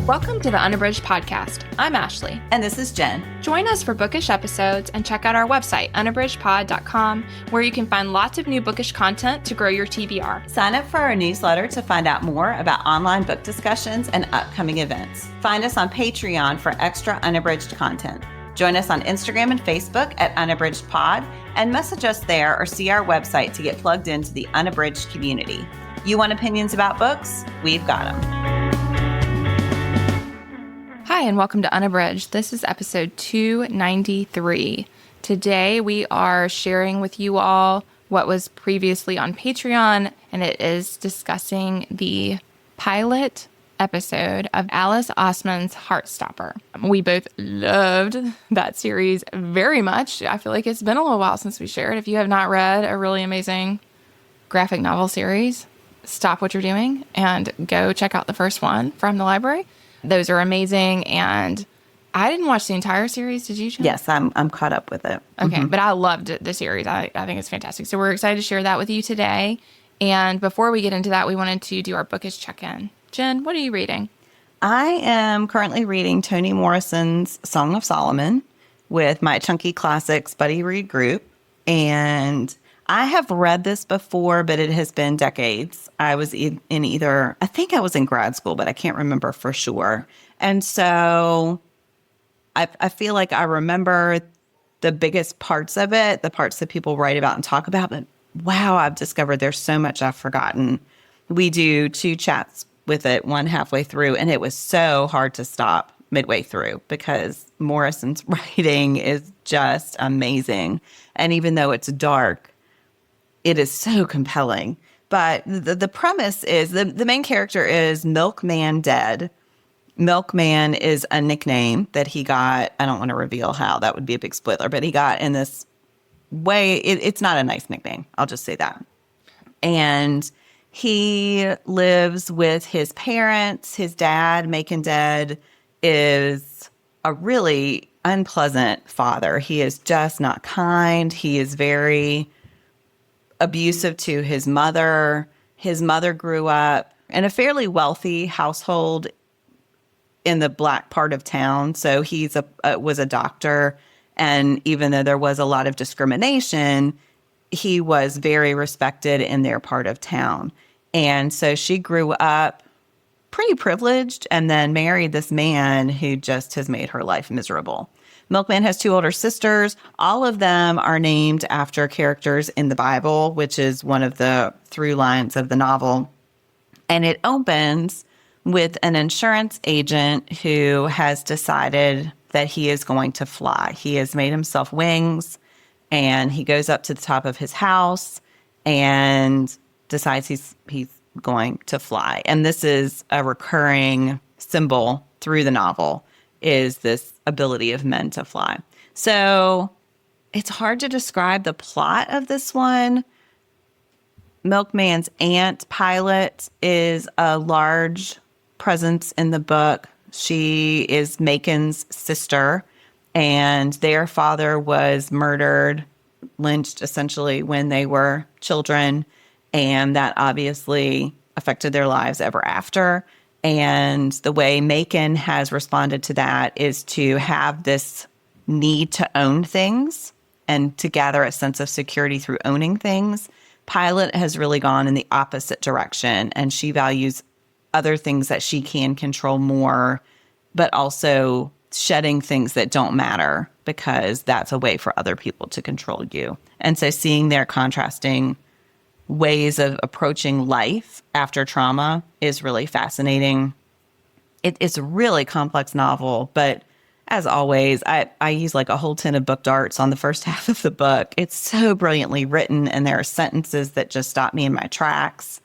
Welcome to the Unabridged podcast. I'm Ashley. And this is Jen. Join us for bookish episodes and check out our website, unabridgedpod.com, where you can find lots of new bookish content to grow your TBR. Sign up for our newsletter to find out more about online book discussions and upcoming events. Find us on Patreon for extra unabridged content. Join us on Instagram and Facebook at Unabridged Pod and message us there or see our website to get plugged into the Unabridged community. You want opinions about books? We've got them. Hi, and welcome to Unabridged. This is episode 293. Today, we are sharing with you all what was previously on Patreon, and it is discussing the pilot episode of Alice Oseman's Heartstopper. We both loved that series very much. I feel like it's been a little while since we shared. If you have not read a really amazing graphic novel series, stop what you're doing and go check out the first one from the library. Those are amazing, and I didn't watch the entire series. Did you, Jen? Yes, I'm caught up with it. Okay, but I loved the series. I think it's fantastic. So we're excited to share that with you today. And before we get into that, we wanted to do our bookish check-in. Jen, what are you reading? I am currently reading Toni Morrison's Song of Solomon with my Chunky Classics Buddy Read group, and I have read this before, but it has been decades. I was I think I was in grad school, but I can't remember for sure. And so I feel like I remember the biggest parts of it, the parts that people write about and talk about. But wow, I've discovered there's so much I've forgotten. We do 2 chats with it, one halfway through, and it was so hard to stop midway through because Morrison's writing is just amazing. And even though it's dark, it is so compelling. But the premise is the main character is Milkman Dead. Milkman is a nickname that he got. I don't want to reveal how. That would be a big spoiler. But he got in this way. It's not a nice nickname. I'll just say that. And he lives with his parents. His dad, Macon Dead, is a really unpleasant father. He is just not kind. He is very abusive to his mother. His mother grew up in a fairly wealthy household in the black part of town. So he's was a doctor. And even though there was a lot of discrimination, he was very respected in their part of town. And so she grew up pretty privileged and then married this man who just has made her life miserable. Milkman has 2 older sisters. All of them are named after characters in the Bible, which is one of the through lines of the novel. And it opens with an insurance agent who has decided that he is going to fly. He has made himself wings, and he goes up to the top of his house and decides he's going to fly. And this is a recurring symbol through the novel, is this ability of men to fly. So it's hard to describe the plot of this one. Milkman's aunt, Pilot, is a large presence in the book. She is Macon's sister, and their father was murdered, lynched essentially when they were children, and that obviously affected their lives ever after. And the way Macon has responded to that is to have this need to own things and to gather a sense of security through owning things. Pilot has really gone in the opposite direction, and she values other things that she can control more, but also shedding things that don't matter because that's a way for other people to control you. And so seeing their contrasting ways of approaching life after trauma is really fascinating. It's a really complex novel, but as always, I use like a whole tin of book darts on the first half of the book. It's so brilliantly written, and there are sentences that just stop me in my tracks.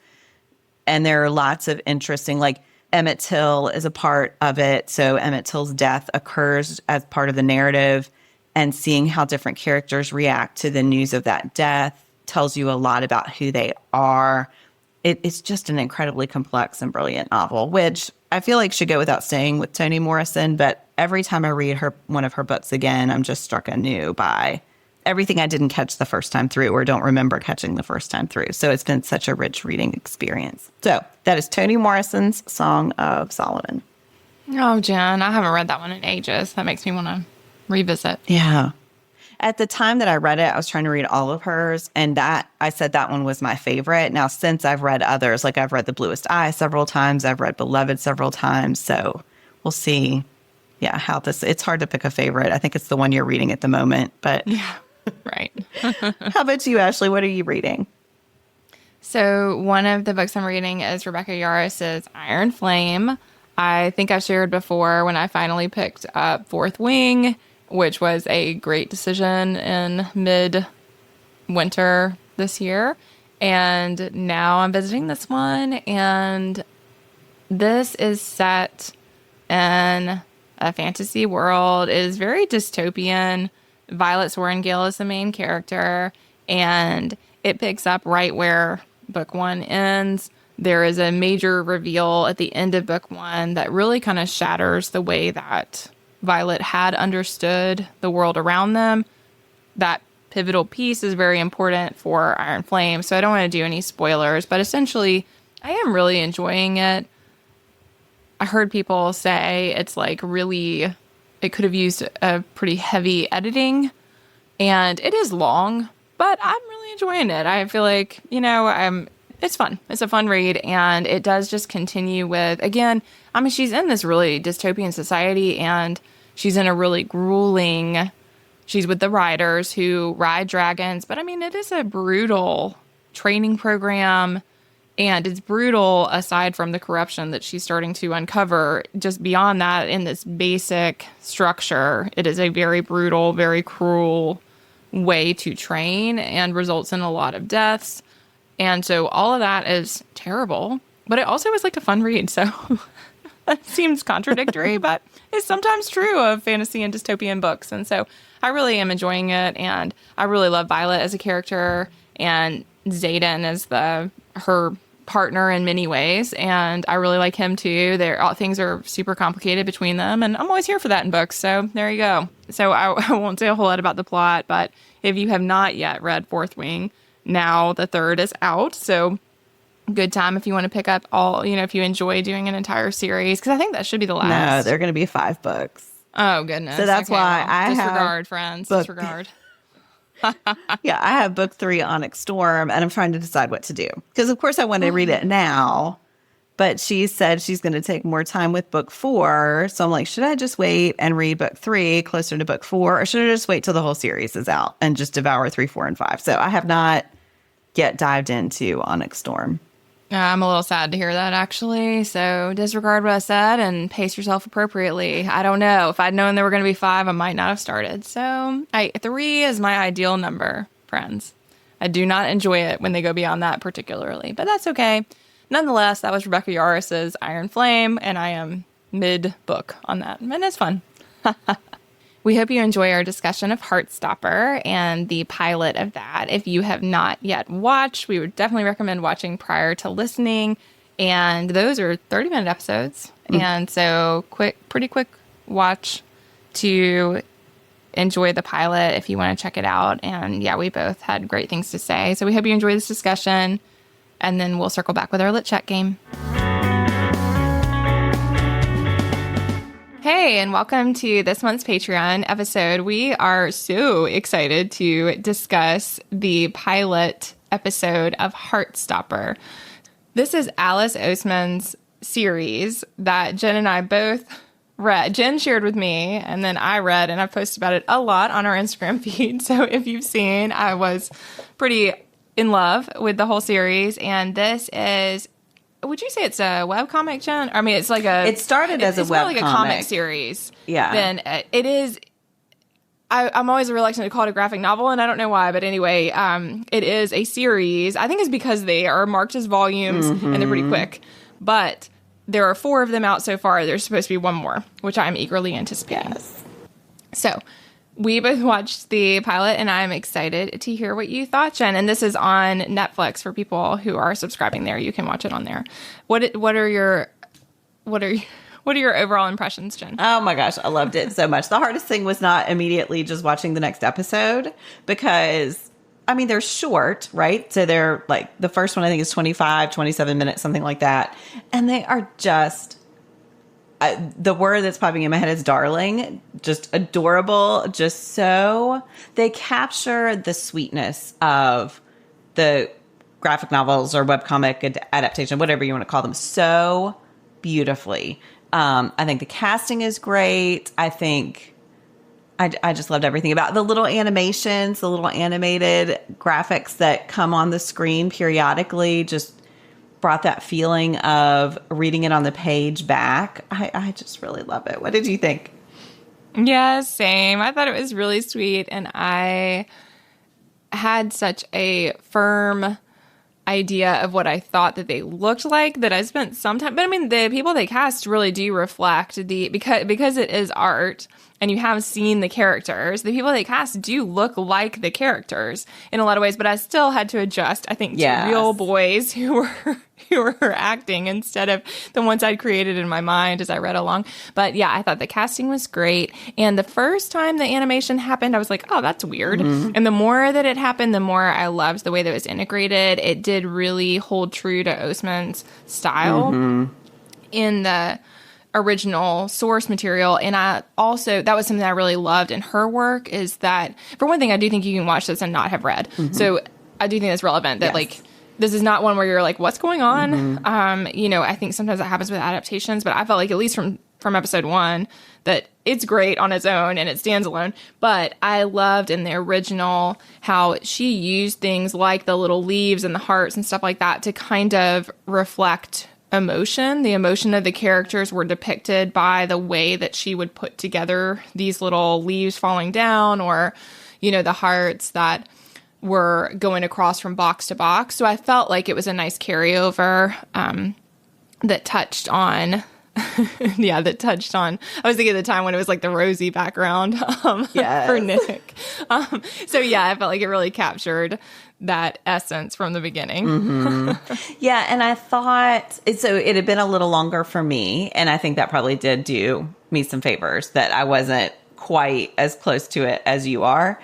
And there are lots of interesting, like Emmett Till is a part of it. So Emmett Till's death occurs as part of the narrative, and seeing how different characters react to the news of that death tells you a lot about who they are. It's just an incredibly complex and brilliant novel, which I feel like should go without saying with Toni Morrison, but every time I read one of her books again, I'm just struck anew by everything I didn't catch the first time through or don't remember catching the first time through. So it's been such a rich reading experience. So that is Toni Morrison's Song of Solomon. Oh, Jen, I haven't read that one in ages. That makes me want to revisit. Yeah. At the time that I read it, I was trying to read all of hers, and that I said that one was my favorite. Now, since I've read others, like I've read The Bluest Eye several times, I've read Beloved several times, so we'll see. Yeah, how this, it's hard to pick a favorite. I think it's the one you're reading at the moment, but Yeah, right. how about you, Ashley? What are you reading? So one of the books I'm reading is Rebecca Yarros's Iron Flame. I think I've shared before when I finally picked up Fourth Wing, which was a great decision in mid-winter this year. And now I'm visiting this one, and this is set in a fantasy world. It is very dystopian. Violet Sorrengail is the main character, and it picks up right where book one ends. There is a major reveal at the end of book one that really kind of shatters the way that Violet had understood the world around them. That pivotal piece is very important for Iron Flame, so I don't want to do any spoilers, but essentially, I am really enjoying it. I heard people say it's like really, it could have used a pretty heavy editing, and it is long, but I'm really enjoying it. I feel like, it's fun. It's a fun read, and it does just continue with, again, I mean, she's in this really dystopian society, and she's in a really grueling, she's with the riders who ride dragons, but I mean, it is a brutal training program. And it's brutal aside from the corruption that she's starting to uncover. Just beyond that, in this basic structure, it is a very brutal, very cruel way to train and results in a lot of deaths. And so all of that is terrible. But it also is like a fun read. So that seems contradictory, but it's sometimes true of fantasy and dystopian books. And so I really am enjoying it. And I really love Violet as a character. And Xaden is her partner in many ways, and I really like him too. Things are super complicated between them, and I'm always here for that in books, so there you go. So I won't say a whole lot about the plot, but if you have not yet read Fourth Wing, now the third is out, so good time if you want to pick up if you enjoy doing an entire series, because I think that should be the last. No, they're going to be 5 books. Oh, goodness. So that's why I disregard, friends. Disregard. Yeah, I have book 3, Onyx Storm, and I'm trying to decide what to do. Because, of course, I want to read it now, but she said she's going to take more time with book 4. So I'm like, should I just wait and read book 3 closer to book 4? Or should I just wait till the whole series is out and just devour 3, 4, and 5? So I have not yet dived into Onyx Storm. I'm a little sad to hear that, actually. So disregard what I said and pace yourself appropriately. I don't know. If I'd known there were going to be 5, I might not have started. So 3 is my ideal number, friends. I do not enjoy it when they go beyond that particularly, but that's okay. Nonetheless, that was Rebecca Yarros's Iron Flame, and I am mid-book on that, and it's fun. We hope you enjoy our discussion of Heartstopper and the pilot of that. If you have not yet watched, we would definitely recommend watching prior to listening. And those are 30-minute episodes. And so pretty quick watch to enjoy the pilot if you want to check it out. And yeah, we both had great things to say. So we hope you enjoy this discussion. And then we'll circle back with our lit chat game. Hey, and welcome to this month's Patreon episode. We are so excited to discuss the pilot episode of Heartstopper. This is Alice Oseman's series that Jen and I both read. Jen shared with me, and then I read, and I've posted about it a lot on our Instagram feed. So if you've seen, I was pretty in love with the whole series, and this is... Would you say it's a webcomic, Jen? I mean, it's like It started as a webcomic. It's more like a comic series. Yeah. Then it is... I'm always reluctant to call it a graphic novel, and I don't know why, but anyway, it is a series. I think it's because they are marked as volumes, and they're pretty quick. But there are 4 of them out so far. There's supposed to be 1 more, which I'm eagerly anticipating. Yes. So... we both watched the pilot, and I'm excited to hear what you thought, Jen. And this is on Netflix for people who are subscribing there. You can watch it on there. What are your overall impressions, Jen? Oh my gosh, I loved it so much. The hardest thing was not immediately just watching the next episode because, I mean, they're short, right? So they're like, the first one I think is 25, 27 minutes, something like that. And they are just the word that's popping in my head is darling. Just adorable. Just so they capture the sweetness of the graphic novels or webcomic adaptation, whatever you want to call them, so beautifully. I think the casting is great. I think I just loved everything about the little animations, the little animated graphics that come on the screen periodically. Just brought that feeling of reading it on the page back. I just really love it. What did you think? Yeah, same. I thought it was really sweet, and I had such a firm idea of what I thought that they looked like that I spent some time. But I mean, the people they cast really do reflect because it is art and you have seen the characters. The people they cast do look like the characters in a lot of ways, but I still had to adjust, I think, to real boys who were acting instead of the ones I'd created in my mind as I read along. But yeah, I thought the casting was great. And the first time the animation happened, I was like, oh, that's weird. And the more that it happened, the more I loved the way that it was integrated. It did really hold true to Oseman's style in the original source material. And I also, that was something I really loved in her work, is that, for one thing, I do think you can watch this and not have read. So I do think that's relevant that like, this is not one where you're like, what's going on? I think sometimes that happens with adaptations, but I felt like, at least from episode 1, that it's great on its own and it stands alone. But I loved in the original how she used things like the little leaves and the hearts and stuff like that to kind of reflect emotion. The emotion of the characters were depicted by the way that she would put together these little leaves falling down, or, the hearts that were going across from box to box. So I felt like it was a nice carryover that touched on, I was thinking at the time when it was like the rosy background for Nick. I felt like it really captured that essence from the beginning. Yeah, and I thought, so it had been a little longer for me, and I think that probably did do me some favors, that I wasn't quite as close to it as you are.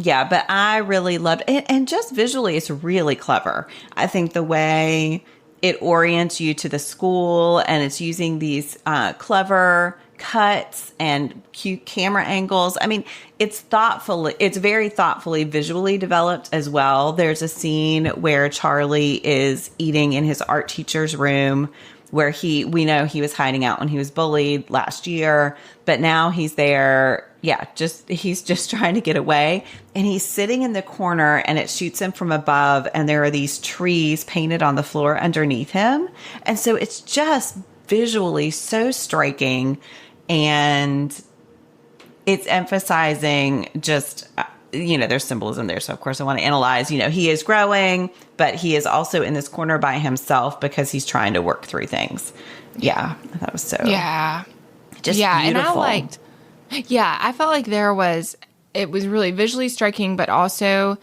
Yeah, but I really loved it. And just visually, it's really clever. I think the way it orients you to the school, and it's using these clever cuts and cute camera angles. I mean, it's very thoughtfully visually developed as well. There's a scene where Charlie is eating in his art teacher's room, where we know he was hiding out when he was bullied last year, but now he's there. Yeah, he's just trying to get away, and he's sitting in the corner, and it shoots him from above, and there are these trees painted on the floor underneath him. And so it's just visually so striking, and it's emphasizing just, there's symbolism there. So of course I want to analyze, he is growing, but he is also in this corner by himself because he's trying to work through things. Yeah, that was so, just beautiful. And I felt like it was really visually striking, but also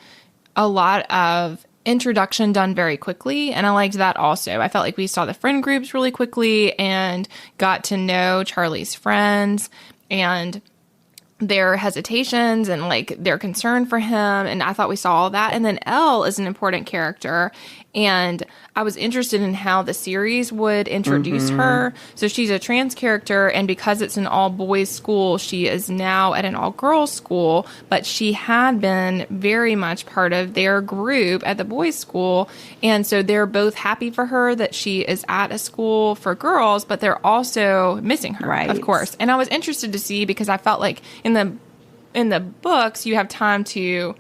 a lot of introduction done very quickly. And I liked that also. I felt like we saw the friend groups really quickly and got to know Charlie's friends and their hesitations and like their concern for him. And I thought we saw all that. And then Elle is an important character. And I was interested in how the series would introduce her. So she's a trans character, and because it's an all-boys school, she is now at an all-girls school, but she had been very much part of their group at the boys' school. And so they're both happy for her that she is at a school for girls, but they're also missing her, of course. And I was interested to see, because I felt like in the books, you have time to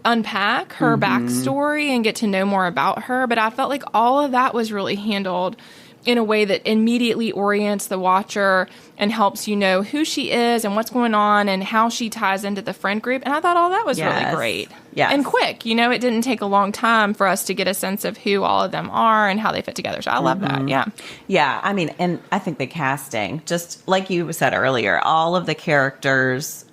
unpack her backstory and get to know more about her. But I felt like all of that was really handled in a way that immediately orients the watcher and helps you know who she is and what's going on and how she ties into the friend group. And I thought all that was really great. And quick. It didn't take a long time for us to get a sense of who all of them are and how they fit together. So I love that. Yeah. Yeah. I mean, and I think the casting, just like you said earlier, all of the characters,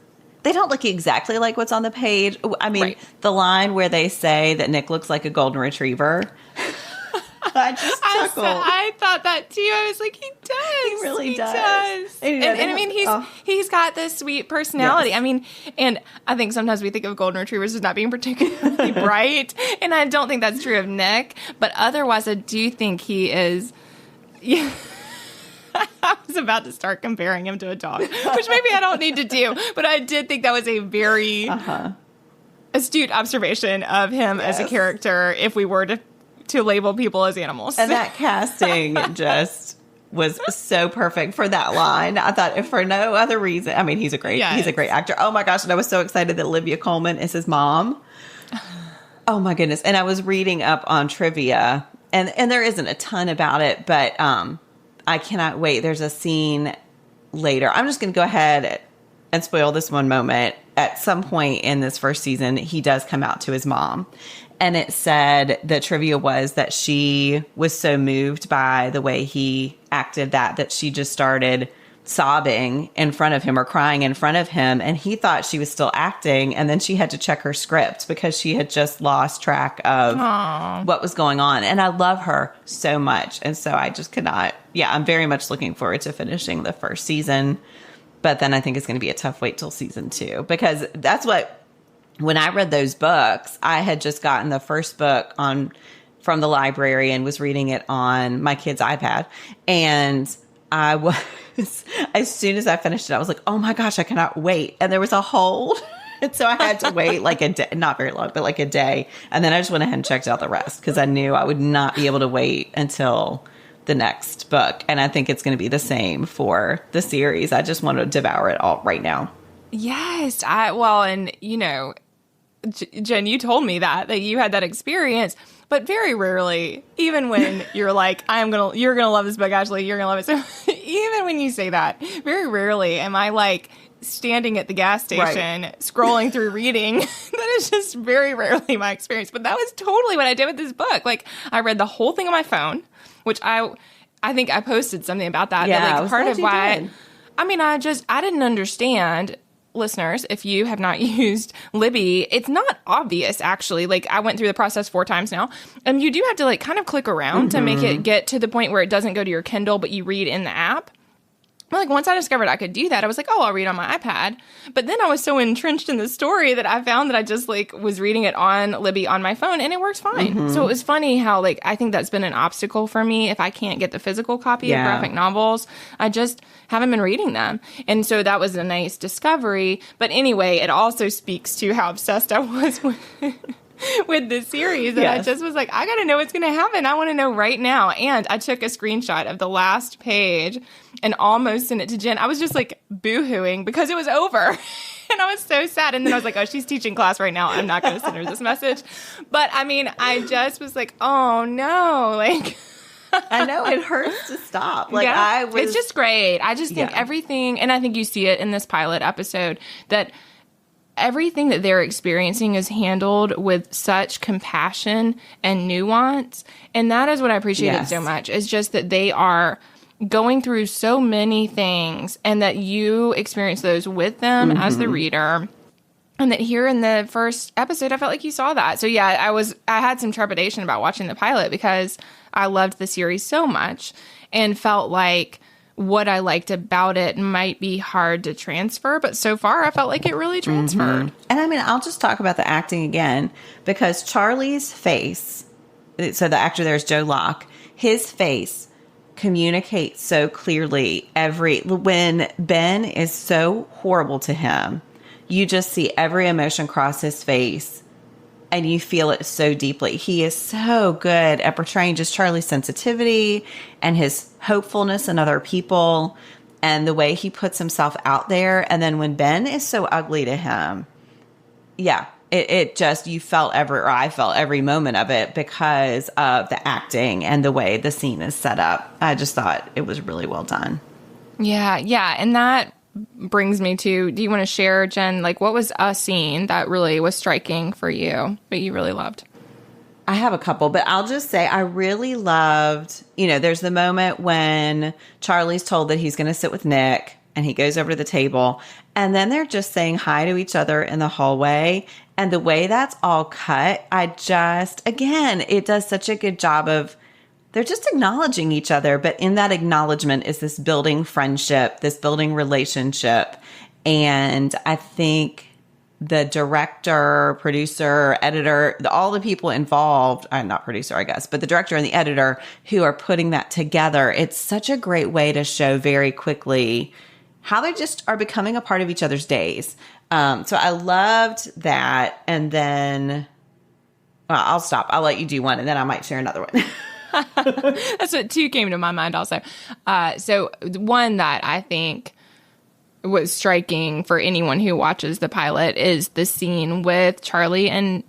they don't look exactly like what's on the page. I mean, the line where they say that Nick looks like a golden retriever. I just chuckled. I thought that too. I was like, he does. He really does. And I mean, he's got this sweet personality. Yes. I mean, and I think sometimes we think of golden retrievers as not being particularly bright. And I don't think that's true of Nick. But otherwise, I do think he is... Yeah. was about to start comparing him to a dog, which maybe I don't need to do. But I did think that was a very astute observation of him as a character if we were to label people as animals. And that casting just was so perfect for that line. I thought if for no other reason, I mean, he's a great actor. Oh my gosh. And I was so excited that Olivia Colman is his mom. Oh my goodness. And I was reading up on trivia and there isn't a ton about it, but I cannot wait. There's a scene later. I'm just going to go ahead and spoil this one moment. At some point in this first season, he does come out to his mom. And it said the trivia was that she was so moved by the way he acted that she just started sobbing in front of him or crying in front of him. And he thought she was still acting. And then she had to check her script because she had just lost track of what was going on. And I love her so much. And so I just could not. Yeah, I'm very much looking forward to finishing the first season. But then I think it's going to be a tough wait till season 2 because that's what. When I read those books, I had just gotten the first book from the library and was reading it on my kid's iPad. And I was, as soon as I finished it, I was like, oh my gosh, I cannot wait. And there was a hold. And so I had to wait like a day, not very long, but like a day. And then I just went ahead and checked out the rest because I knew I would not be able to wait until the next book. And I think it's going to be the same for the series. I just want to devour it all right now. Yes. And you know, Jen, you told me that you had that experience, but very rarely, even when you're like, you're gonna love this book, Ashley, you're gonna love it. So even when you say that, very rarely am I like standing at the gas station, scrolling through reading. That is just very rarely my experience. But that was totally what I did with this book. Like I read the whole thing on my phone, which I think I posted something about that. Yeah, that like part of why, I didn't understand. Listeners, if you have not used Libby, it's not obvious, actually. Like, I went through the process 4 times now. And you do have to, like, kind of click around to make it get to the point where it doesn't go to your Kindle, but you read in the app. Like, once I discovered I could do that, I was like, oh, I'll read on my iPad. But then I was so entrenched in the story that I found that I just, like, was reading it on Libby on my phone, and it works fine. So it was funny how, like, I think that's been an obstacle for me. If I can't get the physical copy of graphic novels, I just haven't been reading them. And so that was a nice discovery. But anyway, it also speaks to how obsessed I was with this series. And I just was like, I got to know what's going to happen. I want to know right now. And I took a screenshot of the last page and almost sent it to Jen. I was just like boo-hooing because it was over. And I was so sad. And then I was like, oh, she's teaching class right now. I'm not going to send her this message. But I mean, I just was like, oh no, like... I know it hurts to stop. Like it's just great. I just think everything, and I think you see it in this pilot episode, that everything that they're experiencing is handled with such compassion and nuance. And that is what I appreciated so much. It's just that they are going through so many things and that you experience those with them as the reader. And that here in the first episode, I felt like you saw that. So yeah, I had some trepidation about watching the pilot because I loved the series so much and felt like what I liked about it might be hard to transfer. But so far, I felt like it really transferred. And I mean, I'll just talk about the acting again because Charlie's face, so the actor there is Joe Locke, his face communicates so clearly when Ben is so horrible to him, you just see every emotion cross his face and you feel it so deeply. He is so good at portraying just Charlie's sensitivity and his hopefulness in other people and the way he puts himself out there. And then when Ben is so ugly to him, it just, I felt every moment of it because of the acting and the way the scene is set up. I just thought it was really well done. Yeah. And that brings me to, do you want to share, Jen, like what was a scene that really was striking for you, that you really loved? I have a couple, but I'll just say I really loved, there's the moment when Charlie's told that he's going to sit with Nick and he goes over to the table and then they're just saying hi to each other in the hallway. And the way that's all cut, it does such a good job of, they're just acknowledging each other, but in that acknowledgement is this building friendship, this building relationship. And I think the director, producer, editor, all the people involved, not producer, I guess, but the director and the editor who are putting that together, it's such a great way to show very quickly how they just are becoming a part of each other's days. So I loved that. And then I'll stop. I'll let you do one and then I might share another one. That's what two came to my mind also. So one that I think was striking for anyone who watches the pilot is the scene with Charlie and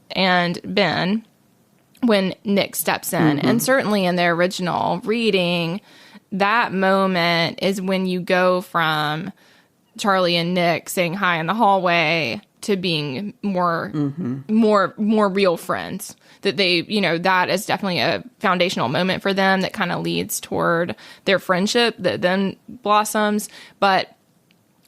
Ben when Nick steps in. And certainly in the original reading, that moment is when you go from Charlie and Nick saying hi in the hallway to being more real friends. That they, that is definitely a foundational moment for them that kind of leads toward their friendship that then blossoms. But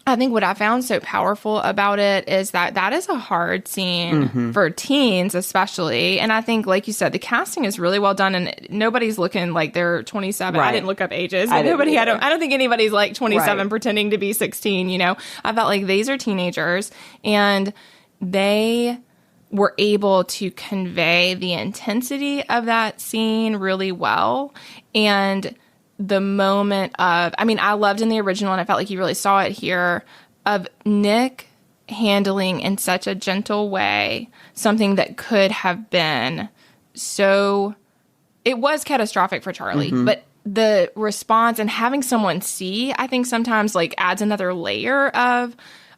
I think what I found so powerful about it is that is a hard scene for teens, especially. And I think, like you said, the casting is really well done, and nobody's looking like they're 27. Right. I didn't look up ages. I don't think anybody's like 27 pretending to be 16. I felt like these are teenagers, and they were able to convey the intensity of that scene really well. And the moment of, I loved in the original, and I felt like you really saw it here, of Nick handling in such a gentle way something that could have been it was catastrophic for Charlie, but the response and having someone see, I think sometimes like adds another layer of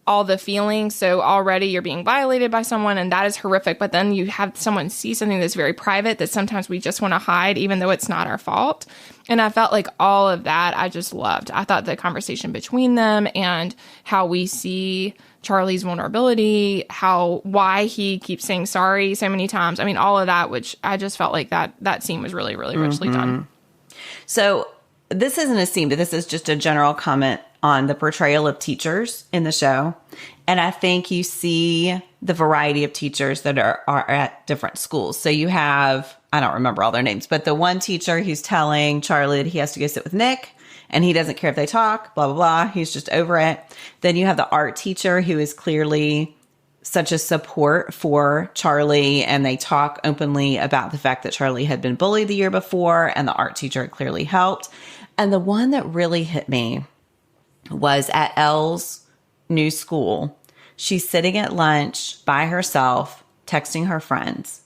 all the feelings. So already you're being violated by someone, and that is horrific. But then you have someone see something that's very private that sometimes we just want to hide, even though it's not our fault. And I felt like all of that I just loved. I thought the conversation between them and how we see Charlie's vulnerability, why he keeps saying sorry so many times. All of that, which I just felt like that scene was really, really richly done. So this isn't a scene, but this is just a general comment on the portrayal of teachers in the show. And I think you see the variety of teachers that are at different schools. So you have, I don't remember all their names, but the one teacher who's telling Charlie that he has to go sit with Nick and he doesn't care if they talk, blah, blah, blah. He's just over it. Then you have the art teacher who is clearly such a support for Charlie, and they talk openly about the fact that Charlie had been bullied the year before, and the art teacher clearly helped. And the one that really hit me was at Elle's new school. She's sitting at lunch by herself, texting her friends.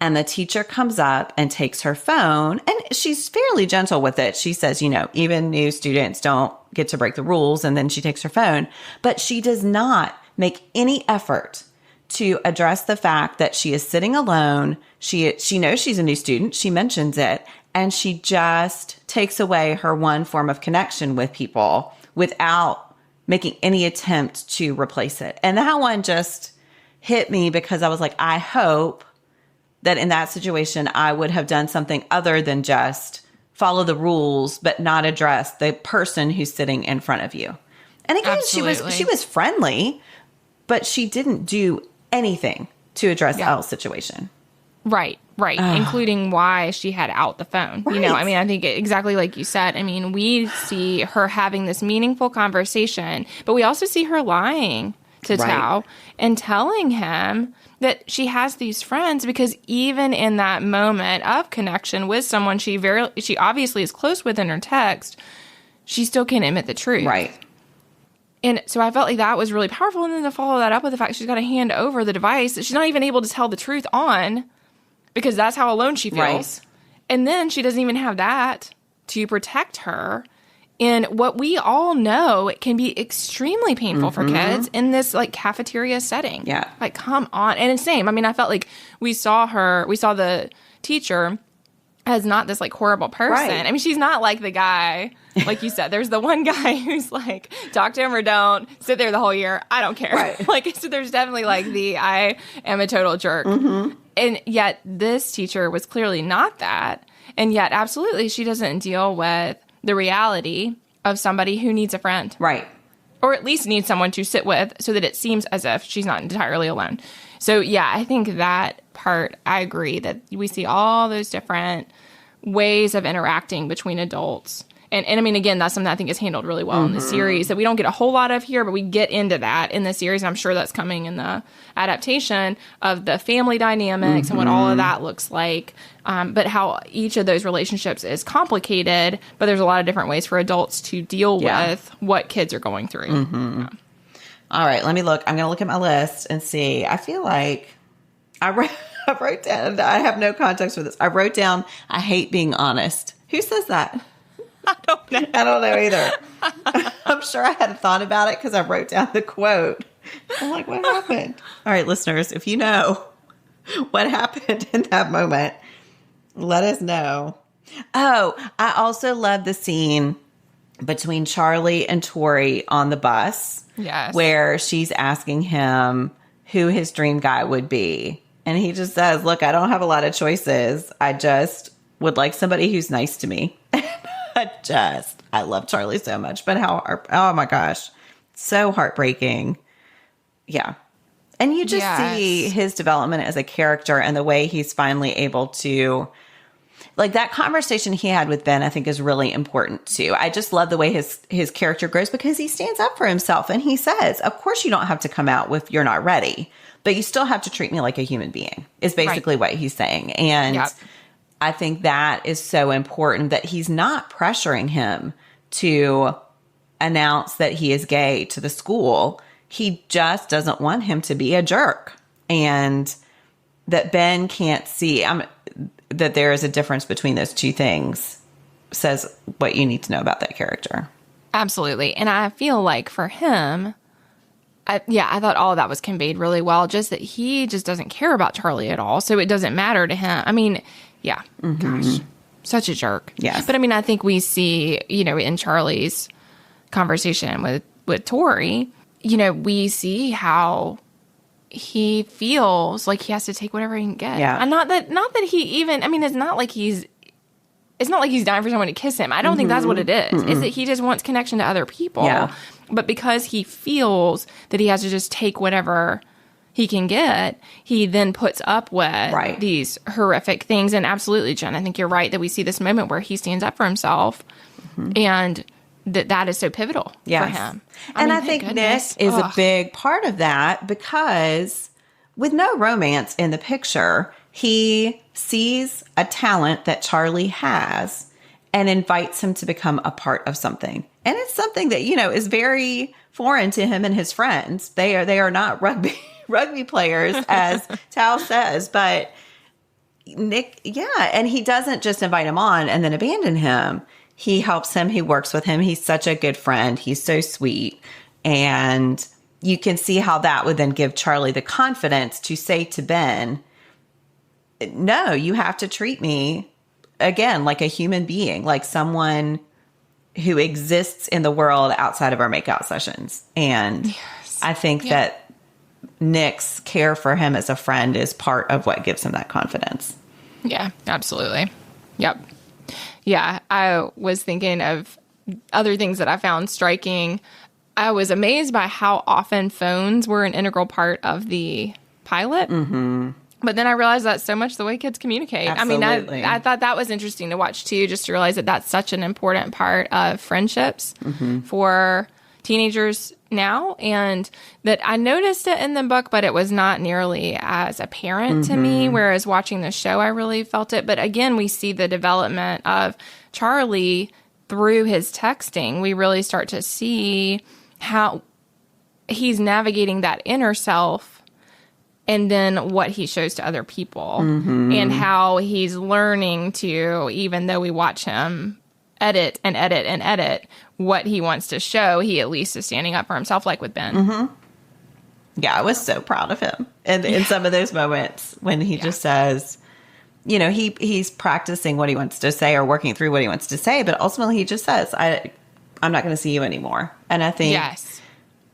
And the teacher comes up and takes her phone, and she's fairly gentle with it. She says, even new students don't get to break the rules. And then she takes her phone, but she does not make any effort to address the fact that she is sitting alone. She knows she's a new student. She mentions it, and she just takes away her one form of connection with people without making any attempt to replace it. And that one just hit me because I was like, I hope that in that situation, I would have done something other than just follow the rules, but not address the person who's sitting in front of you. And again, Absolutely. she was friendly, but she didn't do anything to address Elle's situation. Right. Including why she had out the phone. Right. I think exactly like you said. We see her having this meaningful conversation, but we also see her lying to Tao and telling him that she has these friends, because even in that moment of connection with someone she obviously is close with in her text, she still can't admit the truth. Right. And so I felt like that was really powerful. And then to follow that up with the fact she's got to hand over the device that she's not even able to tell the truth on, because that's how alone she feels. Right. And then she doesn't even have that to protect her in what we all know it can be extremely painful for kids in this like cafeteria setting. Yeah. Like, come on. And it's same. I felt like we saw the teacher as not this like horrible person. Right. She's not like the guy, like you said, there's the one guy who's like, talk to him or don't, sit there the whole year. I don't care. Right. So there's definitely like I am a total jerk. And yet this teacher was clearly not that. And yet absolutely she doesn't deal with the reality of somebody who needs a friend. Right. Or at least needs someone to sit with so that it seems as if she's not entirely alone. So yeah, I think that part, I agree that we see all those different ways of interacting between adults. And I mean, again, that's something I think is handled really well in the series that we don't get a whole lot of here, but we get into that in the series. And I'm sure that's coming in the adaptation of the family dynamics and what all of that looks like. But how each of those relationships is complicated, but there's a lot of different ways for adults to deal with what kids are going through. Yeah. All right, let me look. I'm going to look at my list and see. I feel like I wrote down, I have no context for this. I wrote down, I hate being honest. Who says that? I don't know. I don't know either. I'm sure I hadn't thought about it because I wrote down the quote. I'm like, what happened? All right, listeners, if you know what happened in that moment, let us know. Oh, I also love the scene between Charlie and Tori on the bus. Yes. Where she's asking him who his dream guy would be. And he just says, look, I don't have a lot of choices. I just would like somebody who's nice to me. I love Charlie so much, but oh my gosh, so heartbreaking. Yeah. And you just see his development as a character and the way he's finally able to, like, that conversation he had with Ben, I think is really important too. I just love the way his character grows because he stands up for himself and he says, of course you don't have to come out with you're not ready, but you still have to treat me like a human being is basically what he's saying. And I think that is so important that he's not pressuring him to announce that he is gay to the school. He just doesn't want him to be a jerk. And that Ben can't see that there is a difference between those two things says what you need to know about that character. Absolutely. And I feel like for him, I thought all of that was conveyed really well. Just that he just doesn't care about Charlie at all. So it doesn't matter to him. I mean, gosh, such a jerk. Yes. But I mean, I think we see, in Charlie's conversation with Tori, we see how he feels like he has to take whatever he can get. Yeah. And not that he even, I mean, it's not like he's dying for someone to kiss him. I don't think that's what it is. It's that he just wants connection to other people. Yeah. But because he feels that he has to just take whatever he can get, he then puts up with these horrific things. And absolutely, Jen, I think you're right that we see this moment where he stands up for himself and that is so pivotal for him. I think Nick is a big part of that because with no romance in the picture, he sees a talent that Charlie has and invites him to become a part of something. And it's something that, is very foreign to him and his friends. They are not rugby players, as Tal says, but Nick, and he doesn't just invite him on and then abandon him. He helps him. He works with him. He's such a good friend. He's so sweet. And you can see how that would then give Charlie the confidence to say to Ben, no, you have to treat me, again, like a human being, like someone who exists in the world outside of our makeout sessions. And I think that Nick's care for him as a friend is part of what gives him that confidence. Yeah, absolutely. Yep. Yeah, I was thinking of other things that I found striking. I was amazed by how often phones were an integral part of the pilot. But then I realized that's so much the way kids communicate. Absolutely. I mean, I thought that was interesting to watch too, just to realize that that's such an important part of friendships for teenagers now. And that I noticed it in the book, but it was not nearly as apparent to me. Whereas watching the show, I really felt it. But again, we see the development of Charlie through his texting. We really start to see how he's navigating that inner self and then what he shows to other people and how he's learning to, even though we watch him edit and edit and edit what he wants to show, he at least is standing up for himself, like with Ben. Yeah, I was so proud of him. And in some of those moments when he just says, he's practicing what he wants to say or working through what he wants to say, but ultimately he just says, I'm not going to see you anymore. And I think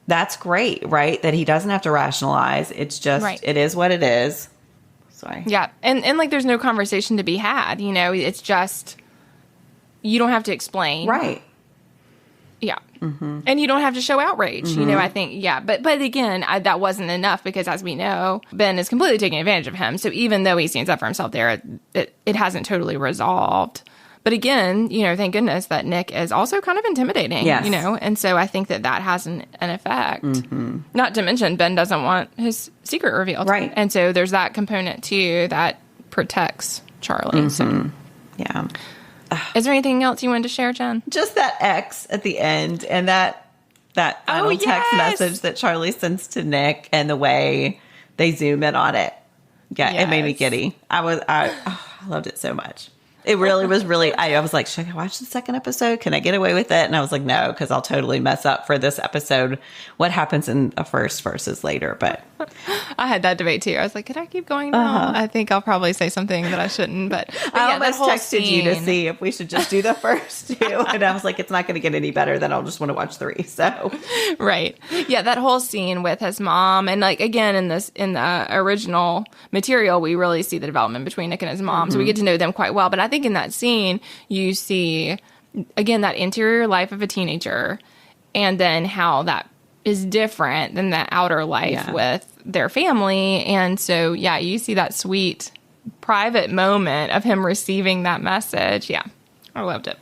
that's great, right? That he doesn't have to rationalize. It's just, it is what it is. Sorry. Yeah. And like, there's no conversation to be had, it's just, you don't have to explain. Right. Yeah. And you don't have to show outrage, I think, But again, that wasn't enough because as we know, Ben is completely taking advantage of him. So even though he stands up for himself there, it hasn't totally resolved. But again, thank goodness that Nick is also kind of intimidating, Yes. and so I think that has an effect. Not to mention Ben doesn't want his secret revealed. Right. And so there's that component too that protects Charlie. So Yeah. is there anything else you wanted to share, Jen? Just that X at the end and that final text message that Charlie sends to Nick and the way they zoom in on it. Yeah, It made me giddy. I loved it so much. It really was I was like, should I watch the second episode? Can I get away with it? And I was like, no, because I'll totally mess up for this episode what happens in the first versus later. But I had that debate too. I was like, could I keep going now? I think I'll probably say something that I shouldn't. But I almost texted you to see if we should just do the first two. And I was like, it's not going to get any better. Then I'll just want to watch 3. So right. Yeah, that whole scene with his mom. And like, again, in the original material, we really see the development between Nick and his mom. So we get to know them quite well. But I think in that scene, you see, again, that interior life of a teenager and then how that is different than the outer life with their family. And so, you see that sweet private moment of him receiving that message. Yeah, I loved it.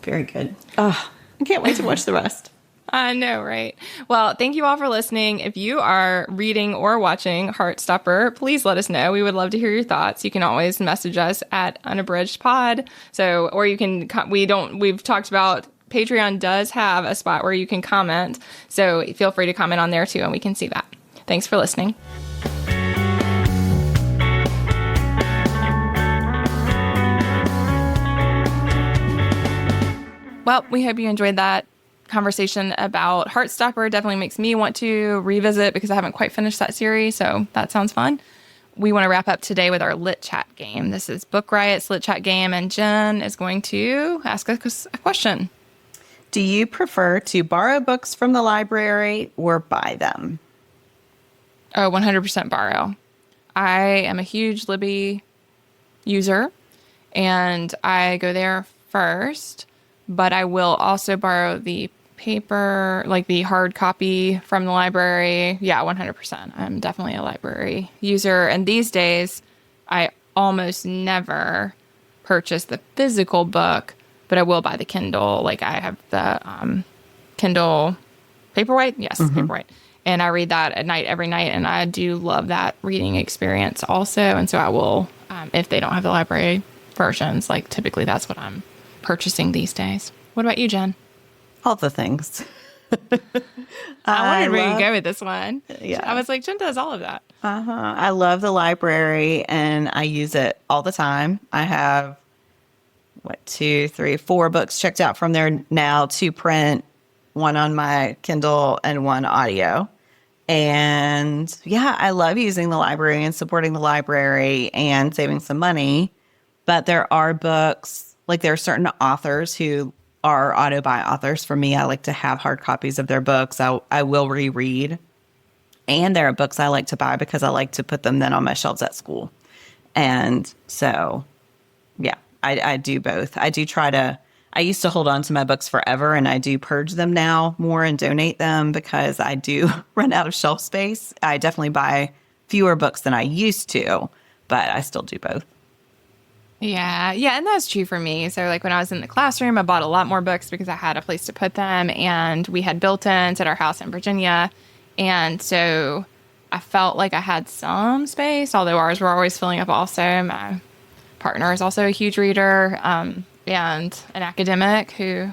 Very good. Oh, I can't wait to watch the rest. I know, right? Well, thank you all for listening. If you are reading or watching Heartstopper, please let us know. We would love to hear your thoughts. You can always message us at Unabridged Pod. So, or you can, we've talked about Patreon does have a spot where you can comment. So feel free to comment on there too, and we can see that. Thanks for listening. Well, we hope you enjoyed that conversation about Heartstopper. Definitely makes me want to revisit because I haven't quite finished that series, so that sounds fun. We want to wrap up today with our Lit Chat game. This is Book Riot's Lit Chat game, and Jen is going to ask us a question. Do you prefer to borrow books from the library or buy them? Oh, 100% borrow. I am a huge Libby user, and I go there first, but I will also borrow the paper, like the hard copy from the library. Yeah, 100%. I'm definitely a library user. And these days, I almost never purchase the physical book, but I will buy the Kindle. Like I have the Kindle Paperwhite. Yes, Paperwhite. And I read that at night every night. And I do love that reading experience also. And so I will, if they don't have the library versions, like typically that's what I'm purchasing these days. What about you, Jen? All the things. I wondered where you go with this one. Yeah. I was like, Jen does all of that. I love the library and I use it all the time. I have, 2, 3, 4 books checked out from there now, 2 print, 1 on my Kindle and 1 audio. And yeah, I love using the library and supporting the library and saving some money. But there are books, like there are certain authors who are auto-buy authors. For me, I like to have hard copies of their books. I will reread. And there are books I like to buy because I like to put them then on my shelves at school. And so, yeah, I do both. I used to hold on to my books forever, and I do purge them now more and donate them because I do run out of shelf space. I definitely buy fewer books than I used to, but I still do both. Yeah, and that's true for me. So like when I was in the classroom, I bought a lot more books because I had a place to put them, and we had built-ins at our house in Virginia. And so I felt like I had some space, although ours were always filling up also. My partner is also a huge reader and an academic who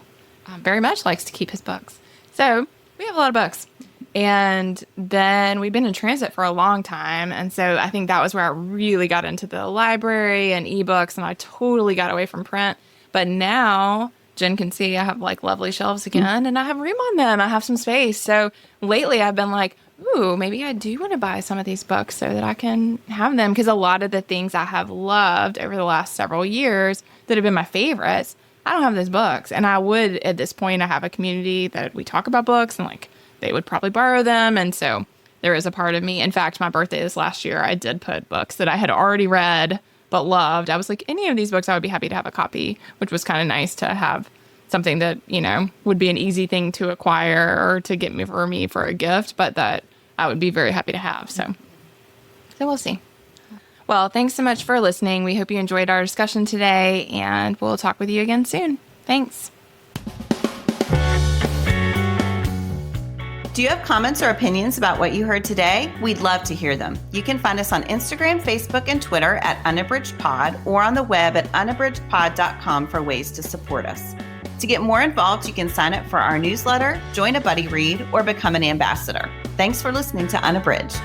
very much likes to keep his books. So we have a lot of books. And then we've been in transit for a long time. And so I think that was where I really got into the library and ebooks, and I totally got away from print. But now Jen can see I have like lovely shelves again, and I have room on them. I have some space. So lately I've been like, ooh, maybe I do want to buy some of these books so that I can have them. Because a lot of the things I have loved over the last several years that have been my favorites, I don't have those books. And I would, at this point, I have a community that we talk about books, and like they would probably borrow them. And so there is a part of me. In fact, my birthday this last year, I did put books that I had already read but loved. I was like, any of these books, I would be happy to have a copy, which was kind of nice to have something that, would be an easy thing to acquire or to get me for a gift, but that I would be very happy to have. So we'll see. Well, thanks so much for listening. We hope you enjoyed our discussion today, and we'll talk with you again soon. Thanks. Do you have comments or opinions about what you heard today? We'd love to hear them. You can find us on Instagram, Facebook, and Twitter at UnabridgedPod, or on the web at unabridgedpod.com for ways to support us. To get more involved, you can sign up for our newsletter, join a buddy read, or become an ambassador. Thanks for listening to Unabridged.